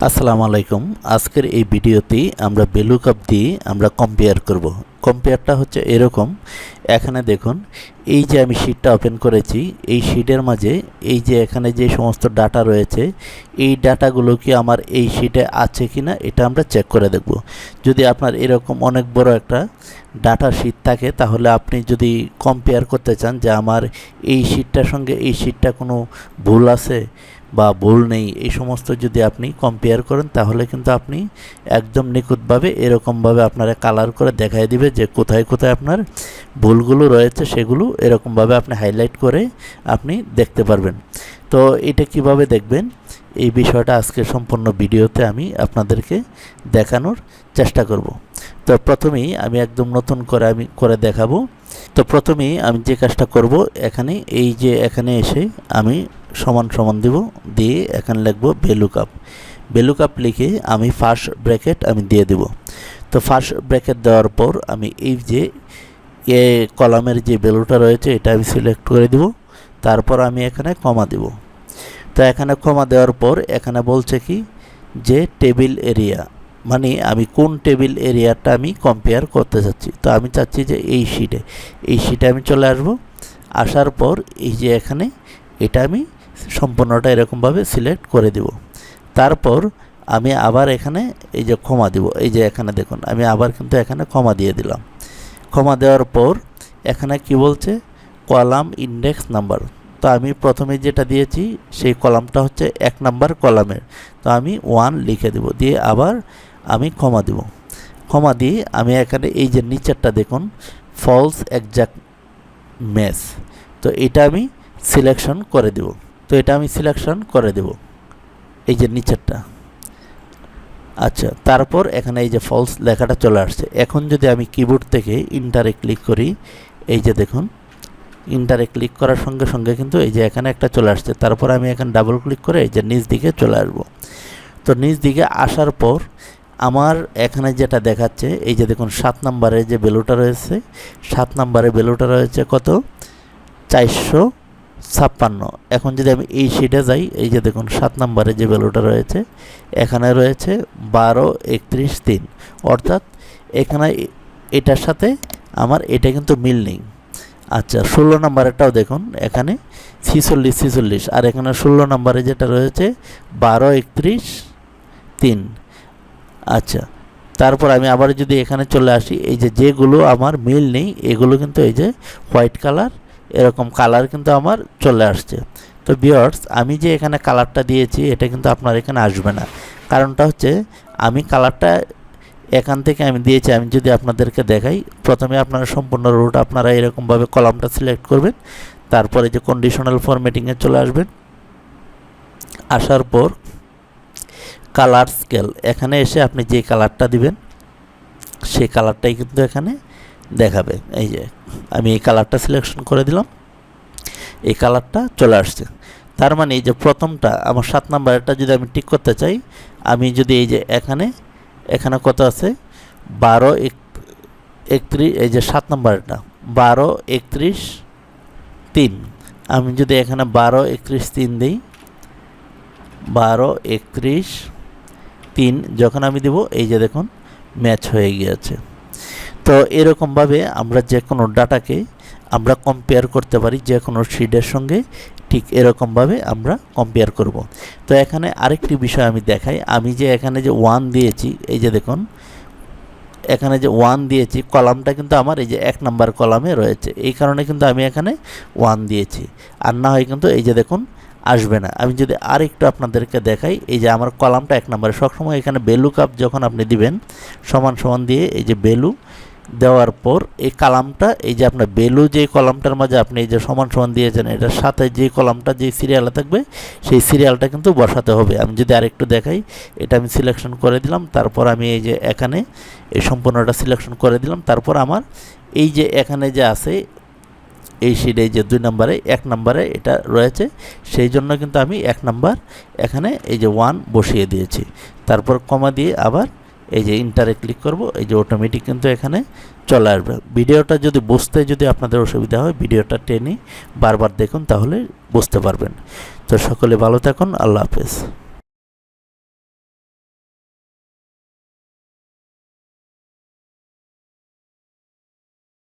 আসসালামু আলাইকুম। আজকের এই ভিডিওতে আমরা VLOOKUP দিয়ে আমরা কম্পেয়ার করব। কম্পেয়ারটা হচ্ছে এরকম। এখানে দেখুন, এই যে আমি শীটটা ওপেন করেছি, এই শীটের মাঝে এই যে এখানে যে সমস্ত ডাটা রয়েছে, এই ডাটাগুলো কি আমার এই শীটে আছে কিনা এটা আমরা চেক করে দেখব। যদি আপনার এরকম অনেক বড় একটা ডাটা শীট থাকে, তাহলে আপনি যদি কম্পেয়ার করতে চান যে আমার এই শীটটার সঙ্গে এই শীটটা কোনো ভুল আছে বা ভুল নেই, এই সমস্ত যদি আপনি কম্পেয়ার করেন, তাহলে কিন্তু আপনি একদম নিখুঁতভাবে এরকমভাবে আপনারা কালার করে দেখাই দিবে যে কোথায় কোথায় আপনার ভুলগুলো রয়েছে, সেগুলো এরকমভাবে আপনি হাইলাইট করে আপনি দেখতে পারবেন। তো এটা কিভাবে দেখবেন, এই বিষয়টা আজকে সম্পূর্ণ ভিডিওতে আমি আপনাদেরকে দেখানোর চেষ্টা করব। তো প্রথমেই আমি একদম নতুন করে করে দেখাবো। তো প্রথমেই আমি যে কাজটা করব, এখানে এই যে এখানে এসে আমি সমান সমান দিব, দিয়ে এখানে লিখব VLOOKUP লিখে আমি ফার্স্ট ব্র্যাকেট আমি দিয়ে দেব। তো ফার্স্ট ব্র্যাকেট দেওয়ার পর আমি এই যে কলামের যে ভ্যালুটা রয়েছে এটা আমি সিলেক্ট করে দিব। তারপর আমি এখানে কমা দেব। তো এখানে কমা দেওয়ার পর এখানে বলছে কি যে টেবিল এরিয়া, মানে আমি কোন টেবিল এরিয়াটা আমি কম্পেয়ার করতে চাচ্ছি। তো আমি চাচ্ছি যে এই শিটে আমি চলে আসব। আসার পর এই যে এখানে এটা আমি সম্পূর্ণটা এরকমভাবে সিলেক্ট করে দেব। তারপর আমি আবার এখানে এই যে কমা দিব, এই যে এখানে দেখুন আমি আবার কিন্তু এখানে কমা দিয়ে দিলাম। কমা দেওয়ার পর এখানে কি বলছে, কলাম ইন্ডেক্স নাম্বার। তো আমি প্রথমে যেটা দিয়েছি সেই কলামটা হচ্ছে 1 নাম্বার কলামের, তো আমি 1 লিখে দেব, দিয়ে আবার আমি কমা দেব। কমা দিয়ে আমি এখানে এই যে নিচেরটা দেখুন ফলস এক্সাক্ট ম্যাচ, তো এটা আমি সিলেকশন করে দেব। তো এটা আমি সিলেকশন করে দেব এই যে নিচেরটা। আচ্ছা, তারপর এখানে এই যে ফলস লেখাটা চলে আসছে। এখন যদি আমি কিবোর্ড থেকে ইন্টারে ক্লিক করি, এই যে দেখুন ইন্টারে ক্লিক করার সঙ্গে সঙ্গে কিন্তু এই যে এখানে একটা চলে আসছে। তারপর আমি এখানে ডাবল ক্লিক করে এই যে নিচ দিকে চলে আসব। তো নিচ দিকে আসার পর আমার এখানে যেটা দেখাচ্ছে, এই যে দেখুন 7 নম্বরে যে ভ্যালুটা রয়েছে, 7 নম্বরে ভ্যালুটা রয়েছে কত, 456। এখন যদি আমি এই শিটে যাই, এই যে দেখুন 7 নম্বরে যে ভ্যালুটা রয়েছে এখানে রয়েছে 1231.3, অর্থাৎ এখানে এটার সাথে আমার এটা কিন্তু মিল নেই। আচ্ছা, 16 নম্বরেরটাও দেখুন এখানে 46 আর এখানে 16 নম্বরে যেটা রয়েছে 1231.3। আচ্ছা, তারপর আমি আবার যদি এখানে চলে আসি, এই যে যেগুলো আমার মিল নেই এগুলো কিন্তু এই যে হোয়াইট কালার, এরকম কালার কিন্তু আমার চলে আসছে। তো ভিউয়ার্স, আমি যে এখানে কালারটা দিয়েছি এটা কিন্তু আপনার এখানে আসবে না। কারণটা হচ্ছে আমি কালারটা এখান থেকে আমি দিয়েছি। আমি যদি আপনাদেরকে দেখাই, প্রথমে আপনারা সম্পূর্ণ রুট আপনারা এরকমভাবে কলামটা সিলেক্ট করবেন, তারপরে যে কন্ডিশনাল ফরম্যাটিংয়ে চলে আসবেন। আসার পর কালার স্কেল, এখানে এসে আপনি যে কালারটা দিবেন সেই কালারটাই কিন্তু এখানে দেখাবে। এই যে আমি এই কালারটা সিলেকশন করে দিলাম, এই কালারটা চলে আসছে। তার মানে এই যে প্রথমটা আমার 7 নাম্বারটা যদি আমি টিক করতে চাই, আমি যদি এই যে এখানে কত আছে 1231, এই যে 7 নাম্বারটা 1231.3, আমি যদি এখানে 1231.3 দিই, 1231.3 যখন আমি দেব, এই যে দেখুন ম্যাচ হয়ে গিয়েছে। তো এরকমভাবে আমরা যে কোনো ডাটাকে আমরা কম্পেয়ার করতে পারি যে কোনো শিটের সঙ্গে, ঠিক এরকমভাবে আমরা কম্পেয়ার করব। তো এখানে আরেকটি বিষয় আমি দেখাই, আমি যে এখানে যে 1 দিয়েছি, এই যে দেখুন এখানে যে 1 দিয়েছি, কলামটা কিন্তু আমার এই যে 1 নাম্বার কলামে রয়েছে, এই কারণে কিন্তু আমি এখানে 1 দিয়েছি। আর না হয় কিন্তু এই যে দেখুন আসবে না। আমি যদি আরেকটু আপনাদেরকে দেখাই, এই যে আমার কলামটা 1 নম্বরে, সবসময় এখানে VLOOKUP যখন আপনি দিবেন সমান সমান দিয়ে এই যে ভ্যালু দেওয়ার পর এই কলামটা, এই যে আপনার ভ্যালু যে কলামটার মাঝে আপনি এই যে সমান সমান দিয়েছেন, এটার সাথে যে কলামটা যে সিরিয়ালে থাকবে সেই সিরিয়ালটা কিন্তু বসাতে হবে। আমি যদি আরেকটু দেখাই, এটা আমি সিলেকশন করে দিলাম, তারপর আমি এই যে এখানে এই সম্পূর্ণটা সিলেকশন করে দিলাম। তারপর আমার এই যে এখানে যে আছে এই শিটে যে 2 নম্বরে 1 নম্বরে এটা রয়েছে, সেই জন্য কিন্তু আমি 1 নাম্বার এখানে এই যে 1 বসিয়ে দিয়েছি। তারপর কমা দিয়ে আবার এই যে ইন্টারে ক্লিক করব, এই যে অটোমেটিক কিন্তু এখানে চলে আসবে। ভিডিওটা যদি বুঝতে যদি আপনাদের অসুবিধা হয়, ভিডিওটা টেনে বারবার দেখুন, তাহলে বুঝতে পারবেন। তো সকলে ভালো থাকুন, আল্লাহ হাফেজ।